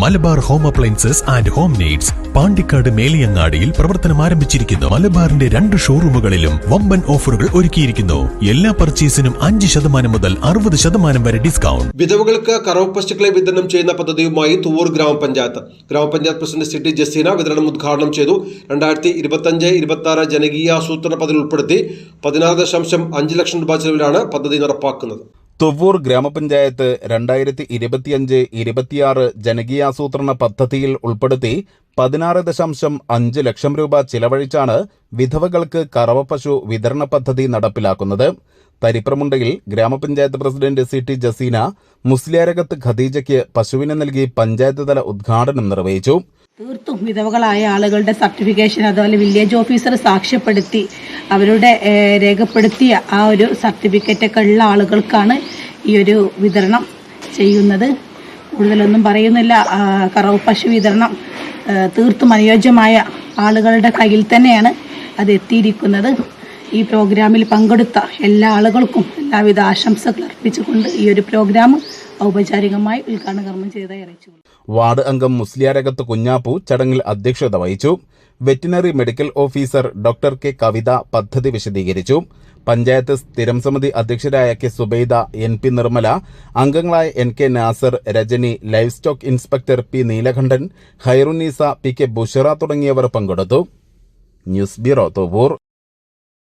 Malabar home appliances and home needs Pandikkad മേലിയങ്ങാടിയിൽ പ്രവർത്തനം ആരംഭിച്ചിരിക്കുന്നു. മലബാറിന്റെ 2 ഷോറൂമുകളിലും വമ്പൻ ഓഫറുകൾ ഒരുക്കിയിരിക്കുന്നു. എല്ലാ പർച്ചേസിനും 5% മുതൽ 60% വരെ ഡിസ്കൗണ്ട്. വിധവകൾക്ക് കറവ് പശുക്കളെ വിതരണം ചെയ്യുന്ന പദ്ധതിയുമായി തുവൂർ ഗ്രാമപഞ്ചായത്ത് പ്രസിഡന്റ് സിറ്റി ജസീന വിതരണം ഉദ്ഘാടനം ചെയ്തു. 2025-26 ജനകീയാസൂത്രണ പദ്ധതിയിൽ ഉൾപ്പെടുത്തി 16.5 ലക്ഷം രൂപ ചെലവിലാണ് പദ്ധതി നടപ്പാക്കുന്നത്. തുവൂർ ഗ്രാമപഞ്ചായത്ത് 2025-26 ജനകീയാസൂത്രണ പദ്ധതിയിൽ ഉൾപ്പെടുത്തി 16.5 ലക്ഷം രൂപ ചിലവഴിച്ചാണ് വിധവകൾക്ക് കറവപ്പശു വിതരണ പദ്ധതി നടപ്പിലാക്കുന്നത്. തരിപ്രമുണ്ടയിൽ ഗ്രാമപഞ്ചായത്ത് പ്രസിഡന്റ് സിറ്റി ജസീന മുസ്ലിയാരകത്ത് ഖദീജയ്ക്ക് പശുവിനെ നൽകി പഞ്ചായത്ത് തല ഉദ്ഘാടനം നിർവഹിച്ചു. തീർത്തും വിധവകളായ ആളുകളുടെ സർട്ടിഫിക്കേഷൻ അതുപോലെ വില്ലേജ് ഓഫീസർ സാക്ഷ്യപ്പെടുത്തി അവരുടെ രേഖപ്പെടുത്തിയ ആ ഒരു സർട്ടിഫിക്കറ്റൊക്കെ ഉള്ള ആളുകൾക്കാണ് ഈ ഒരു വിതരണം ചെയ്യുന്നത്. കൂടുതലൊന്നും പറയുന്നില്ല. കറവ് പശു വിതരണം തീർത്തും അനുയോജ്യമായ ആളുകളുടെ കയ്യിൽ തന്നെയാണ് അത് എത്തിയിരിക്കുന്നത്. ഈ പ്രോഗ്രാമിൽ പങ്കെടുത്ത എല്ലാ ആളുകൾക്കും എല്ലാവിധ ആശംസകൾ അർപ്പിച്ചുകൊണ്ട് ഈ ഒരു പ്രോഗ്രാം ഔപചാരികമായി ഉദ്ഘാടന കർമ്മം ചെയ്തതായി അറിയിച്ചു. വാർഡ് അംഗം മുസ്ലിയാരകത്ത് കുഞ്ഞാപ്പു ചടങ്ങിൽ അധ്യക്ഷത വഹിച്ചു. Veterinary medical officer doctor K Kavitha പദ്ധതി വിശദീകരിച്ചു. പഞ്ചായത്ത് സ്ഥിരം സമിതി അധ്യക്ഷരായ കെ സുബൈദ, NP നിർമ്മല, അംഗങ്ങളായ NK Nasar, Rajani, livestock inspector P Neelakandan, Khairunnisa, PK Bushara തുടങ്ങിയവർ പങ്കെടുത്തു. News bureau Thuvur.